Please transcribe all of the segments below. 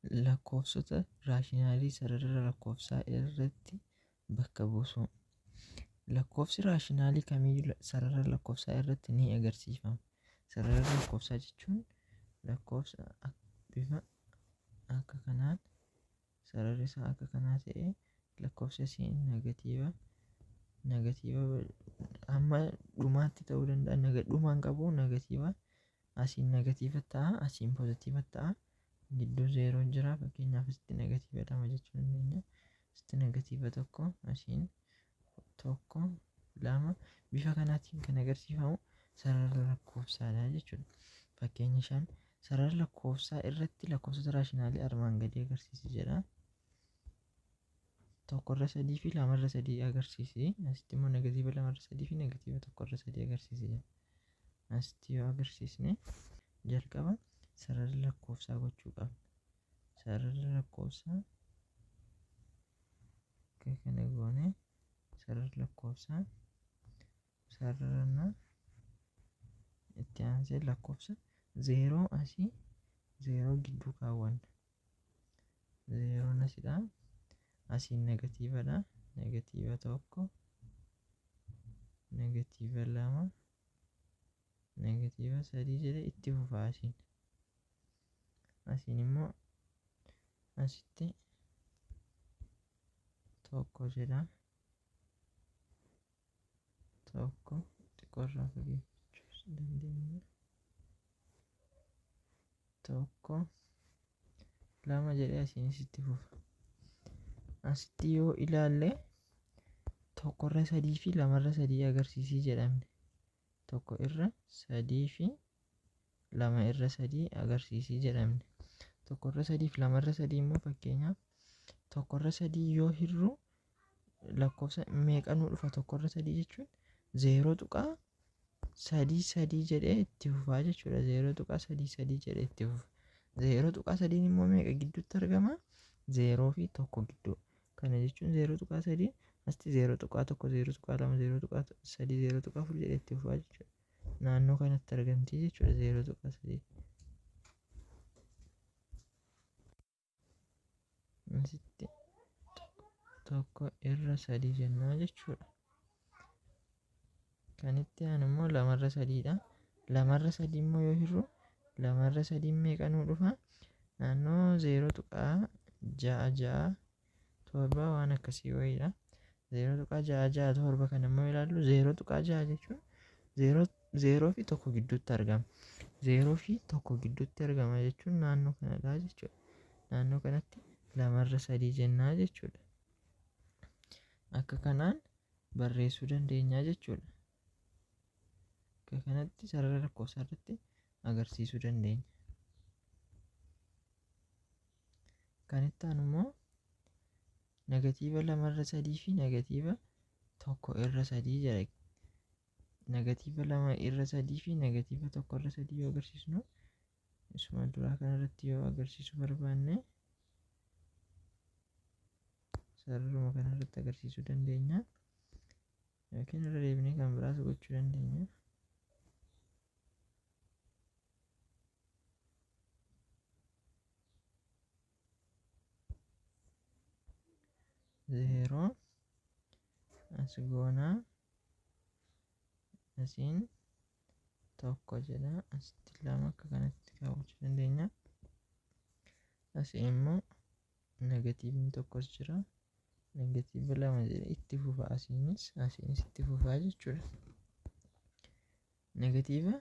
lakkoofsota raashinaalii sarara lakkoofsaa irratti bakka buusu. Lakkoofsi raashinaalii kamiyyuu sarara lakkoofsaa irratti ni agarsiifama. Sarara lakkoofsaa jechuun lakkoofsa bifa akka kanaan sararri isaa akka kanaa ta'ee lakkoofsa isiin negatiiva hamma dhumaatti ta'uu danda'a. Dhumaan qabu negatiiva asiin negatiiva ta'a, asiin poozitiiva ta'a. Gidduu zeeroon jira. Fakkeenyaaf asitti negatiiva 2 jechuu dandeenya. Asitti negatiiva 1, asiin 1, 2 bifa kanaatiin kan agarsiifamu sarara lakkoofsaadha jechuudha. Fakkeenya 5 sarara lakkoofsaa irratti lakkoofsota raashinaalii armaan gadii agarsiisi jedha. 1/3 fi 2/3 agarsiisi. Asitti immoo negatiiva 2/3 fi negatiiva 1/3 agarsiisi jedha. Asitti yoo agarsiisne jalqaba sarara lakkoofsaa gochuu qabna. Sarara lakkoofsaa kana goone sarara lakkoofsaa sararana itti aansee lakkoofsa 0 asii 0 gidduu kaawwanna. 0 asidha. Asiin negatiivadha. Negatiiva 1, negatiiva 2, negatiiva 3 jedhee itti fufa asiin. Asiin immoo asitti 1 jedha. 1 xiqqoorraa fageeffachuu dandeenya. 1, 2 jedhee asiinis itti fufa. Asitti yoo ilaalle 1/3 fi 2/3 agarsiisii jedhamne. 1/3 fi 2/3 agarsiisii jedhamne. 1/3 fi 2/3 immoo fakkeenyaaf 1/3 yoo hirru lakkoofsa meeqa nu dhufa? 1/3 jechuun 0.33 jedhee itti fufaa jechuudha. 0.33 jedhee itti fufa. 0.3 immoo meeqa gidduutti argama? 0 fi 1 gidduu. Kana jechuun 0.3 asitti 0.1, 0.2, 0.3, 0.4 jedhee itti fufaa jechuudha. Naannoo kanatti argamti jechuudha 0.3. Asitti 1/3 jennaa jechuudha. Kan itti aanu immoo 2/3dha. 2/3 immoo yoo hirru 2/3 meeqa nu dhufa? Naannoo 0.66 waan akkasii wayiidha. 0.66 kan immoo ilaallu 0.6 jechuun 0 fi 1 gidduutti argama. 0 fi 1 gidduutti argama jechuun naannoo kanadha jechuudha. Naannoo kanatti 2/3 jennaa jechuudha. Akka kanaan barreessuu dandeenya jechuudha. Akka kanatti sarara lakkoofsaa irratti agarsiisuu dandeenya. Kan itti aanu immoo negatiiva 2/3 fi negatiiva 1/3 jedha. Negatiiva 2/3 fi negatiiva 1/3 yoo agarsiisnu isuma duraa kanarratti yoo agarsiisuu barbaanne sararuma kanarratti agarsiisuu dandeenya. Yookiin irra deebinee kan biraas gochuu dandeenya. Zeeroo as goonaa asiin 1 jedha. Asitti 2 akka kanatti kaawwachuu dandeenya. Asiin immoo negatiivni 1 jira. Negatiiva 2 jedhee itti fufa. Asiinis itti fufaa jechuudha. Negatiiva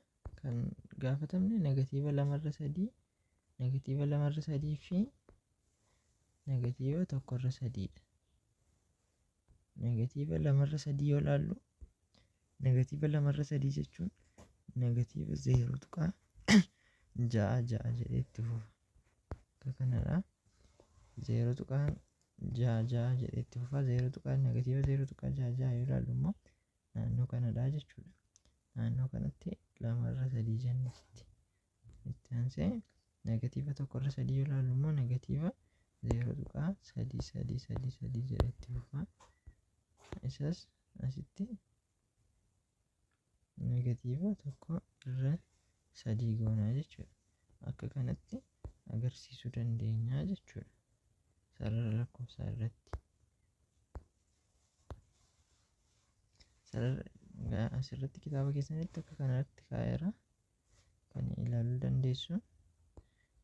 kan gaafatamne negatiiva 2/3, negatiiva 2/3 fi negatiiva 1/3dha. Negatiiva 2/3 yoo ilaallu negatiiva 2/3 jechuun negatiiva 0.66 jedhee itti fufa. Akka kanadha. 0.66 jedhee itti fufa. Negatiiva 0.66 yoo ilaallu immoo naannoo kanadha jechuudha. Naannoo kanatti 2/3 jenna. Itti aansee negatiiva 1/3 yoo ilaallu immoo negatiiva 0.3333 jedhee itti fufa. Isas asitti negatiiva 1/3 goonaa jechuudha. Akka kanatti agarsiisuu dandeenya jechuudha sarara lakkoofsaa irratti. Asirratti kitaaba keessanitti akka kanatti kaa'eera kan ilaaluu dandeessu.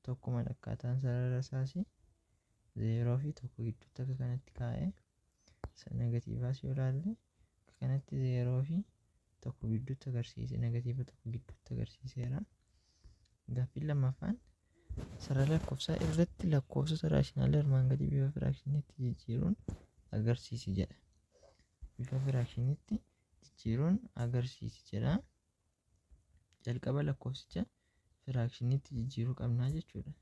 Tokkuma akkaataan sarara isaas 0 fi 1 gidduutti akka kanatti kaa'ee negatiivaas yoo ilaalle akka kanatti 0 fi 1 gidduutti agarsiise, negatiiva 1 gidduutti agarsiiseera. Gaaffiin lammaffaan sarara lakkoofsaa irratti lakkoofsota raashinaala armaan gadii bifa firaakshiniitti jijjiiruun agarsiisi jedha. Bifa firaakshiniitti jijjiiruun agarsiisi jedha. Jalqaba lakkoofsicha firaakshiniitti jijjiiruu qabnaa jechuudha.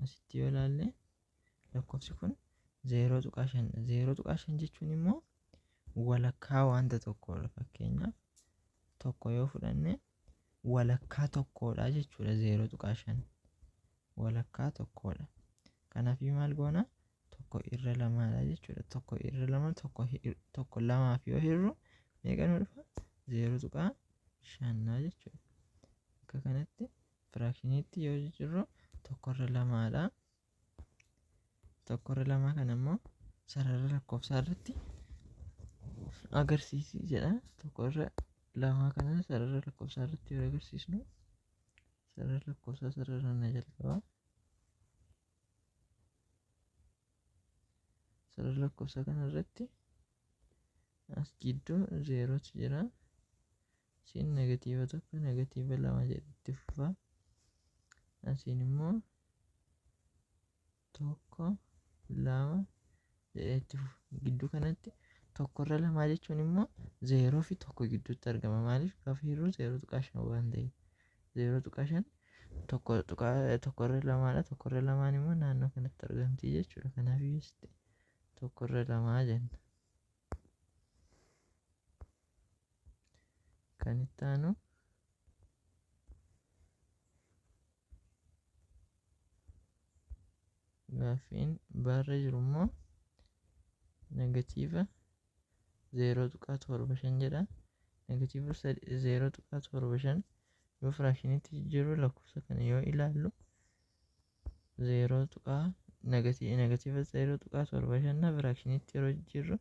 Asitti yoo ilaalle lakkoofsi kun 0.5 0.5 jechuun immoo walakkaa wanta tokkodha. Fakkeenyaaf tokko yoo fudhanne walakkaa tokkodha jechuudha. 0.5 walakkaa tokkodha. Kanaaf maal goona? Tokko irra lamaadha jechuudha. Tokko irra lama tokko lamaaf yoo hirru meeqa nu dhufa? 0.5 jechuudha. Akka kanatti firaakshiniitti yoo jijjiirru tokko irra lamaadha. Tokko irra lamaa kana immoo sarara lakkoofsaa irratti agarsiisi jedha. Tokko irra lamaa kana sarara lakkoofsaa irratti yoo agarsiisnu sarara lakkoofsaa sararana jalqabaa. Sarara lakkoofsaa kana irratti as gidduu 0tu jira. Asiin negatiiva 1 negatiiva 2 jedhetti fufa. Asiin immoo 1 2 jedhetti fufa. Gidduu kanatti tokko irra lamaa jechuun immoo 0 fi 1 gidduutti argama. Maaliif? Gaafa hirru 0.5 waan ta'eef 0.5 tokko irra lamaadha. Tokko irra lamaan immoo naannoo kanatti argamti jechuudha. Kanaaf iyyuu tokko irra lamaa jenna. Kan itti aanu gaaffiin barra jiru immoo negatiiva 0.75 jedha. Negatiiva 0.75 yoo firaakshiniitti jijjiirru lakkoofsa kana yoo ilaallu negatiiva 0.75 firaakshiniitti yeroo jijjiirru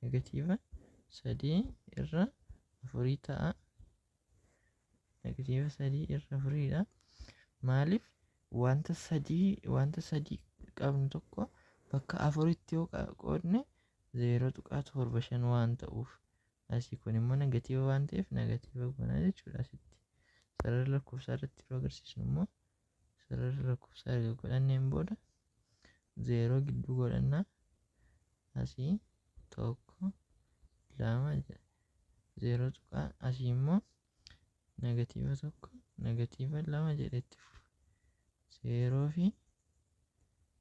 negatiiva 3 irra 4 ta'a. Negatiiva 3 irra 4dha. Maaliif? Wanta sadii qabnu tokko bakka 4tti yoo qoodne 0.75 waan ta'uuf asii kun immoo negatiiva waan ta'eef negatiiva goona jechuudha. Asitti sarara lakkoofsaa irratti yeroo agarsiisnu immoo sarara lakkoofsaa erga godhanneen booda 0 gidduu godhannaa. Asii 1 2 jedha. 0 asii immoo negatiiva 1 negatiiva 2 jedhetti fufa. 0 fi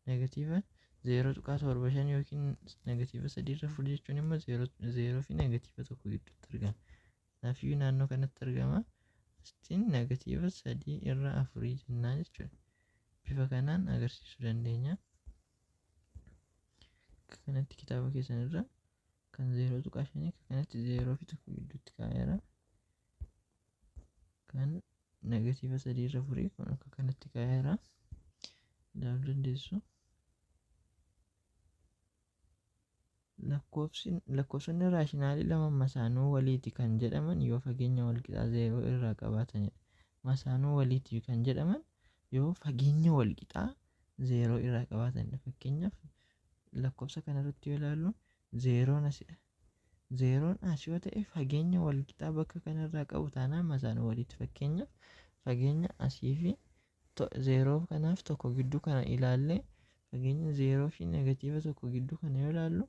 negatiiva 0.75 yookiin negatiiva 3 irra 4 jechuun immoo 0 fi negatiiva 1 gidduutti argama. Kanaafuu naannoo kanatti argama. Asiin negatiiva 3 irra 4 jennaa jechuudha. Bifa kanaan agarsiisuu dandeenya. Akka kanatti kitaaba keessan irra kan 0.5 akka kanatti 0 fi 1 gidduutti kaa'eera. Kan negatiiva 3 irra 4 kun akka kanatti kaa'eera. Ilaaluu dandeessu. Lakkoofsonni raashinaalii lama masaanuu waliiti kan jedhaman yoo fageenya walqixaa 0 irraa qabaatanidha. Masaanuu waliiti kan jedhaman yoo fageenya walqixaa 0 irraa qabaatanidha. Fakkeenyaaf lakkoofsa kanarratti yoo ilaallu 0 asidha. 0 as yoo ta'e fageenya walqixaa bakka kanarraa qabu taanaan masaanuu waliiti. Fakkeenyaaf fageenya asii fi 0 kanaaf tokko gidduu kana ilaallee fageenya 0 fi negatiiva 1 gidduu kana yoo ilaallu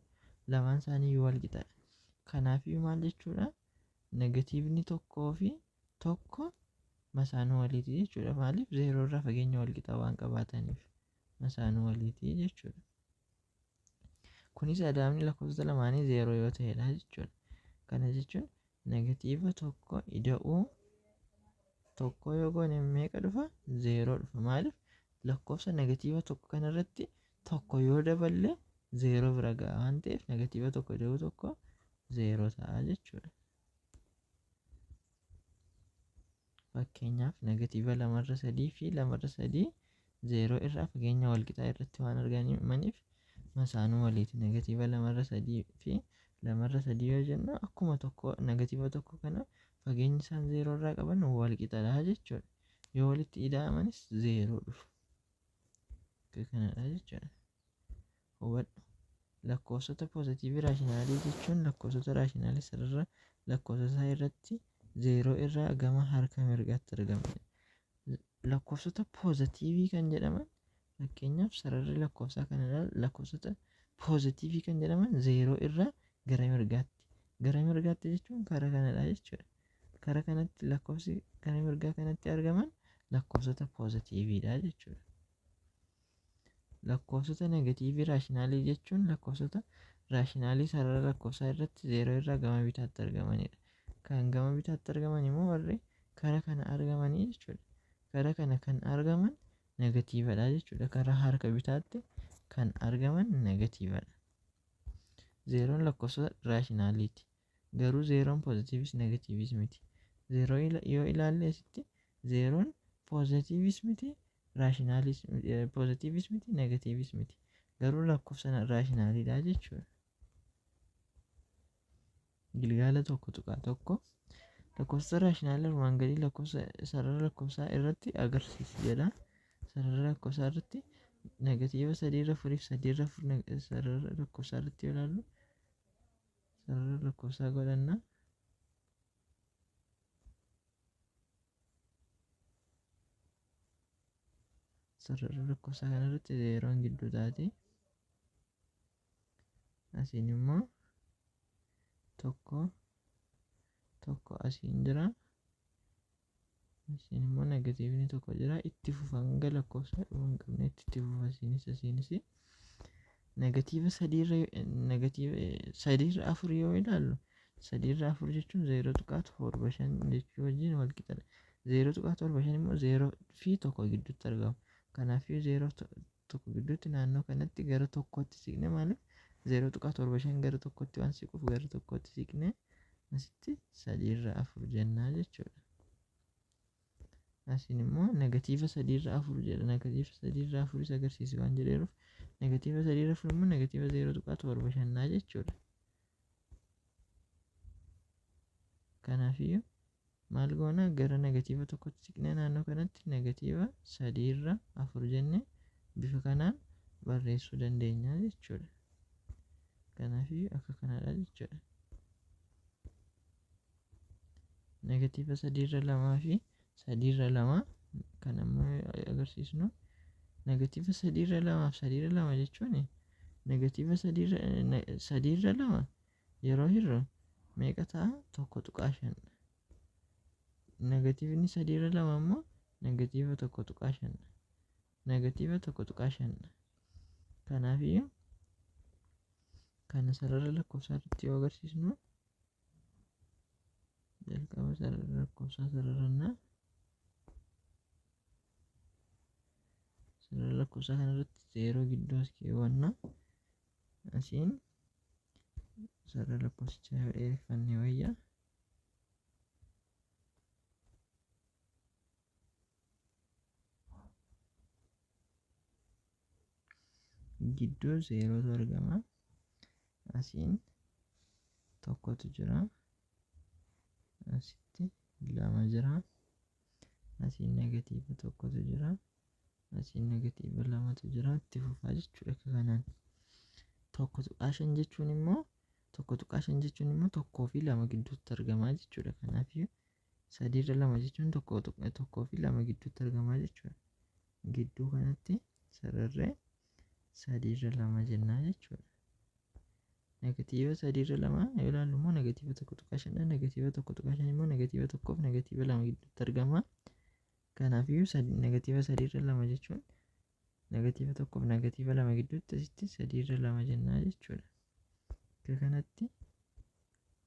lamaan isaanii wal qixaadha. Kanaaf maal jechuudha? Negatiivni 1 fi 1 masaanuu waliiti jechuudha. Maaliif? 0 irraa fageenya wal qixaa waan qabaataniif masaanuu waliiti jechuudha. Kunis adaamni lakkoofsota lamaanii 0 yoo ta'edha jechuudha. Kana jechuun negatiiva 1 ida'uu 1 yoo goone meeqa dhufa? 0 dhufa. Maaliif? Lakkoofsa negatiiva 1 kanarratti 1 yoo daballe 0 bira ga'a waan ta'eef negatiiva 1 ida'uu 1 0 ta'a jechuudha. Fakkeenyaaf negatiiva 2 irra 3 fi 2 irra 3 0 irraa fageenya walqixaa irratti waan argamaniif masaanuu waliiti. Negatiiva 2/3 fi 2/3 yoo jennu akkuma tokko negatiiva tokko kana fageenyi isaan 0 irraa qaban walqixadha jechuudha. Yoo walitti ida'amanis 0 dhufu. Akka kanadha jechuudha. Hubadhu. Lakkoofsota poozitiivii raashinaalii jechuun lakkoofsota raashinaalii sarara lakkoofsota irratti 0 irraa gama harka mirgaatti argaman. Lakkoofsota poozitiivii kan jedhaman fakkeenyaaf sararri lakkoofsaa kanadha. Lakkoofsota poozitiivii kan jedhaman 0 irraa gara mirgaatti. Gara mirgaatti jechuun karaa kanadha jechuudha. Karaa kanatti lakkoofsi gara mirgaa kanatti argaman lakkoofsota poozitiiviidha jechuudha. Lakkoofsota negatiivii raashinaalii jechuun lakkoofsota raashinaalii sarara lakkoofsaa irratti 0 irraa gama bitaatti argamanidha. Kan gama bitaatti argaman immoo warri karaa kana argamanii jechuudha. Karaa kana kan argaman negatiivadha jechuudha. Karaa harka bitaatti kan argaman negatiivadha. 0 lakkoofsota raashinaaliiti. Garuu 0 poozitiivis negatiivis miti. 0 yoo ilaalle asitti 0 poozitiivis miti. Raashinaalis poozitiivis miti negatiivis miti. Garuu lakkoofsa raashinaaliidha jechuudha. Gilgaala tokko tuqaa tokko lakkoofsa raashinaalii armaan gadii lakkoofsa sarara lakkoofsaa irratti agarsiisa jedha. Sarara lakkoofsaa irratti negatiiva 3/4 fi 3/4 sarara lakkoofsaa irratti yoo ilaallu sarara lakkoofsaa godhanna. Sarara lakkoofsaa kanarratti 0 gidduu taati. Asiin immoo tokko asiin jira. Asiin immoo negatiivni tokko jira. Itti fufa hanga lakkoofsa dhuma hin qabneetti itti fufa asiinis. Negatiiva 3/4 yoo ilaallu 3/4 jechuun 0.75 jechuu wajjin wal qixadha. 0.75 immoo 0 fi 1 gidduutti argama. Kanaafuu 0 tokko gidduutti naannoo kanatti gara tokkotti siqne maaliif 0.75 gara tokkotti waan siquuf gara tokkotti siqne asitti 3/4 jennaa jechuudha. Asiin immoo negatiiva 3/4 jedha. Negatiiva 3/4 agarsiisa waan jedheeruuf negatiiva 3/4 immoo negatiiva 0.75 jechuudha. Kanaafuu maal goona gara negatiiva tokkotti siqnee naannoo kanatti negatiiva 3/4 jennee bifa kanaan barreessuu dandeenya jechuudha. Kanaafuu akka kanadha jechuudha. Negatiiva 3/2 fi 3/2 kan ammoo agarsiisnu negatiiva 3/2 fi 3/2 jechuun negatiiva 3/2 yeroo hirru meeqa ta'a? 1.5. Negatiivni 3/2 immoo negatiiva 1.5. Negatiiva 1.5. Kanaafuu kana sarara lakkoofsaa irratti yoo agarsiisnu jalqaba sarara lakkoofsaa sararannaa. Sarara lakkoofsaa kanarratti 0 gidduu as keewwanna. Asiin sarara lakkoofsichaa yoo dheereffannee wayya. Gidduu 0tu argama. Asiin tokkotu jira. Asitti 2 jira. Asiin negatiiva 1tu jira. Asiin negatiiva 2tu jira. Itti fufaa jechuudha. Akka kanaan 1.5 jechuun immoo 1 fi 2 gidduutti argama jechuudha. Kanaafuu 3/2 jechuun 1 fi 2 gidduutti argama jechuudha. Gidduu kanatti sararri 3/2 jennaa jechuudha. Negatiiva 3/2 yoo ilaallu immoo negatiiva 1.5 negatiiva 1.5 immoo negatiiva 1 fi negatiiva 2 gidduutti argama. Kanaafuu negatiiva 3/2 jechuun negatiiva 1 fi negatiiva 2 gidduutti asitti 3/2 jennaa jechuudha. Akka kanatti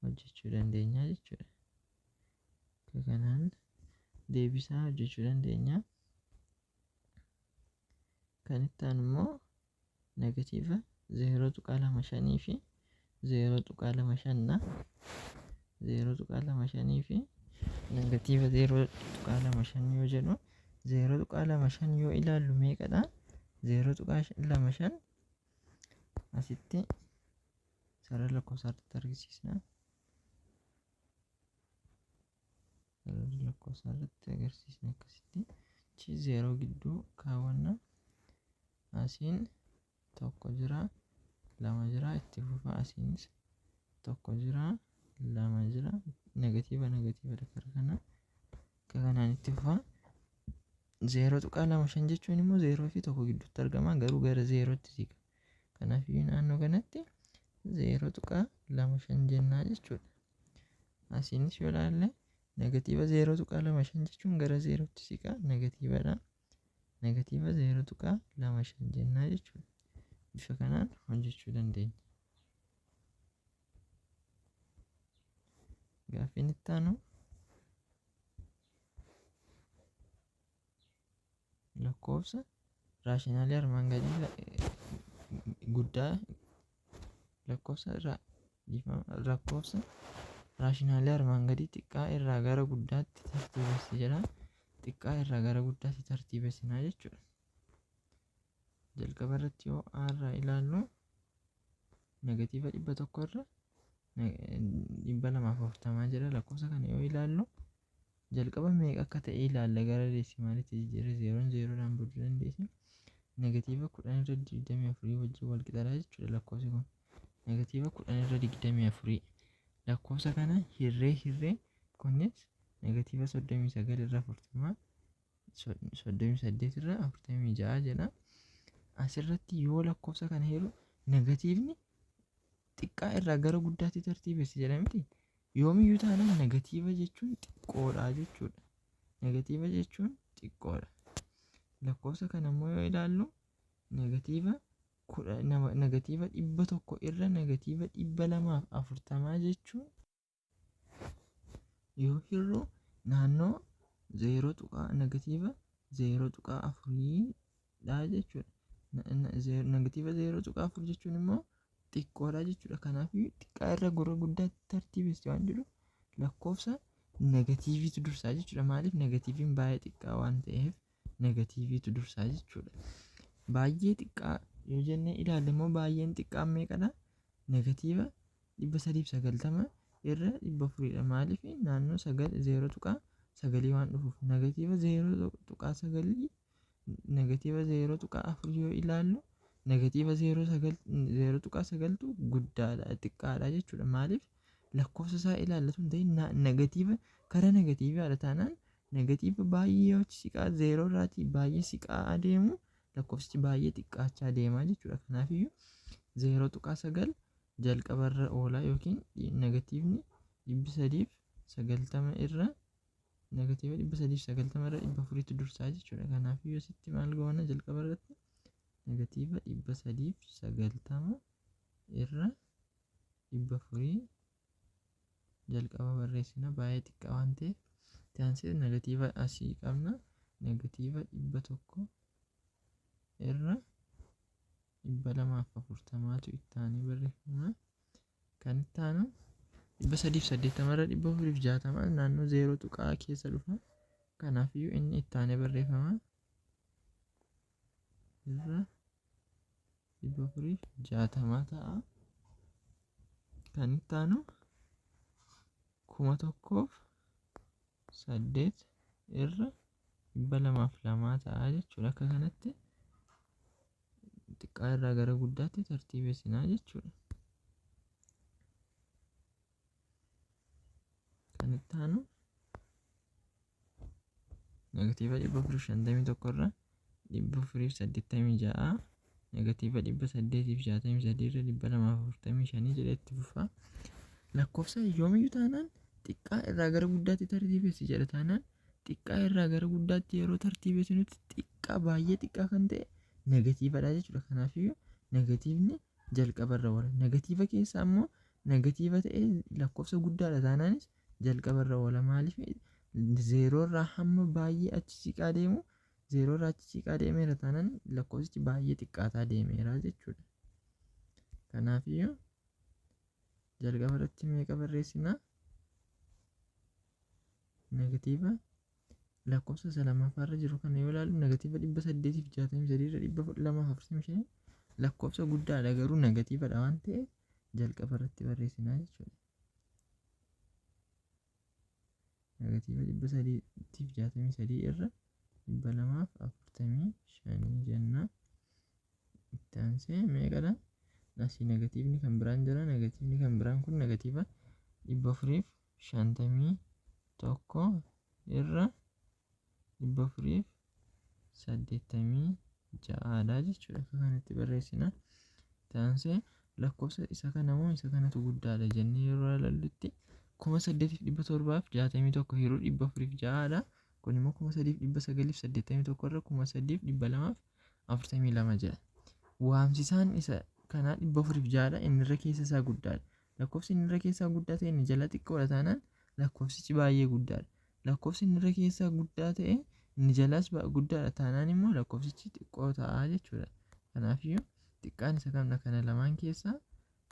hojjechuu dandeenya jechuudha. Akka kanaan deebisaa hojjechuu dandeenya. Kan itti aanu immoo negatiiva 0.25 fi 0.25 0.25 fi negatiiva 0.25 yoo jennu 0.25 yoo ilaallu meeqadha? 0.25 asitti sarara lakkoofsaatti argisiisna. Sarara lakkoofsaatti agarsiisna akkasitti. Chi 0 gidduu kaawwanna. Asiin tokko jira, 2 jira, itti fufa. Asiinis tokko jira, 2 jira, negatiiva dakkara kana akka kanaan itti fufa. 0.25 jechuun immoo 0 fi 1 gidduutti argama, garuu gara 0tti siqa. Kanaafuu naannoo kanatti 0.25 jennaa jechuudha. Asiinis yoo ilaalle negatiiva 0.25 jechuun gara 0tti siqa, negatiivadha. Negatiiva 0.25 jennaa jechuudha. Bifa kanaan hojjechuu dandeenya. Gaaffiin itti aanu lakkoofsa raashinaalii armaan gadii guddaa lakkoofsa raashinaalii armaan gadii xiqqaa irraa gara guddaatti tartiibessi jedha. Xiqqaa irraa gara guddaatti tartiibessinaa jechuudha. Jalqaba irratti yoo irraa ilaallu negatiiva 100 irra 240 jira. Lakkoofsa kana yoo ilaallu jalqaba meeqa akka ta'e ilaalla. Gara deesimaalitti jijjiirre 0 bulchuu dandeessi. Negatiiva 10 irra 24 wajjin wal qixaadha jechuudha lakkoofsi kun. Negatiiva 10 irra 24 lakkoofsa kana hirree kunis negatiiva 39 irra 40 38 irra 46 jedha. Asirratti yoo lakkoofsa kana heeru negatiivni xiqqaa irraa gara guddaatti tartiibessi jedha miti. Yoomiyyuu taanaan negatiiva jechuun xiqqoodha jechuudha. Negatiiva jechuun xiqqoodha. Lakkoofsa kana immoo yoo ilaallu negatiiva 100 irra negatiiva 240 jechuun yoo hirru naannoo negatiiva 0.4 dha jechuudha. Negatiiva 0.4 jechuun immoo xiqqoodha jechuudha. Kanaaf xiqqaa irra gara guddaatti tartiibessi waan jedhu lakkoofsa negatiiviitu dursaa jechuudha. Maaliif? Negatiiviin baay'ee xiqqaa waan ta'eef negatiiviitu dursaa jechuudha. Baay'ee xiqqaa yoo jennee ilaalle immoo baay'een xiqqaa meeqadha? Negatiiva 390 irra 400dha. Maaliif? Naannoo 0.9 waan dhufuuf. Negatiiva 0.9 negatiiva 0.4 yoo ilaallu negatiiva 0.9tu guddaadha, xiqqaadha jechuudha. Maaliif? Lakkoofsa isaa ilaallatu hin ta'in negatiiva kara negatiivaadha taanaan negatiiva baay'ee yoo siqaa 0 irraatii baay'ee siqaa adeemu lakkoofsichi baay'ee xiqqaachaa adeema jechuudha. Kanaafiyyuu 0.9 jalqabarra oolaa yookiin negatiivni 390 irra negatiiva 390 irra 400tti dursaa jechuudha. Kanaafiyyuu asitti maal goona jalqabarratti negatiiva 390 irra 400 jalqaba barreessina, baay'ee xiqqaa waan ta'eef. Taansii negatiiva asii qabna. Negatiiva 100 irra 240tu itti aanee barreeffama. Kan itti aanu 380 irra 460 naannoo 0 tuqaa keessa dhufa. Kanaafiyyuu inni itti aanee barreeffama. Irra 460 ta'a. Kan itti aanu 1008 irra 202 ta'a jechuudha. Akka kanatti xiqqaa irraa gara guddaatti tartiibessinaa jechuudha. Kan itti aanu negatiiva 451 irra 486 negatiiva 863 irra 245 jedhee itti fufa. Lakkoofsa yoomiyyuu taanaan xiqqaa irraa gara guddaatti tartiibessi jedha taanaan xiqqaa irraa gara guddaatti yeroo tartiibessinutti xiqqaa baay'ee xiqqaa kan ta'e negatiivadha jechuudha. Kanaafiyyuu negatiivni jalqabarra oola. Negatiiva keessaa immoo negatiiva ta'ee lakkoofsa guddaadha taanaanis jalqabarra oola. Maaliif? 0 irraa hamma baay'ee achi siqaa deemu 0 irraa achi siqaa deemeera taanaan lakkoofsichi baay'ee xiqqaataa deemeera jechuudha. Kanaafiyyuu jalqaba irratti meeqa barreessinaa? Negatiiva lakkoofsa isa lammaffaarra jiru kana yoo ilaallu negatiiva 863 irra 245 lakkoofsa guddaadha garuu negatiivadha waan ta'eef jalqaba irratti barreessinaa jechuudha. Negatiiva 363 irra 245 jenna. Itti aansee meeqadha? Asii negatiivni kan biraan jira. Negatiivni kan biraan kun negatiiva 451 irra 486dha jechuudha. Akka kanatti barreessina. Itti aansee lakkoofsa isa kana moo isa kanatu guddaadha jennee yeroo ilaallutti 8761 yeroo 406dha. Kun immoo 3981 irra 3242 jedha. Waamsisaan isa kanaa 406dha. Inni irra keessa isaa guddaadha. Lakkoofsi inni irra keessaa guddaa ta'e inni jala xiqqoodha taanaan lakkoofsichi baay'ee guddaadha. Lakkoofsi inni irra keessaa guddaa ta'e inni jalaas guddaadha taanaan immoo lakkoofsichi xiqqoo ta'a jechuudha. Kanaafiyyuu xiqqaan isa kamdha? Kana lamaan keessaa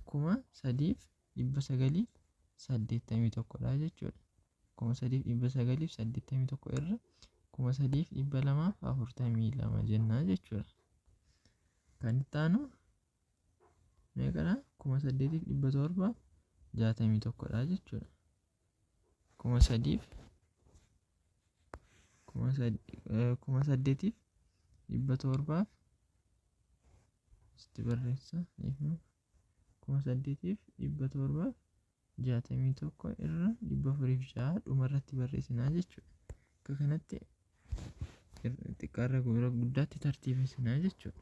3981dha jechuudha. 3981 irra 3242 jennaa jechuudha. Kan itti aanu meeqadha? 8761dha jechuudha. 8700 itti barreessa 8761 irra 406 dhumarratti barreessinaa jechuudha. Akka kanatti xiqqaarra guddaatti tartiibessinaa jechuudha.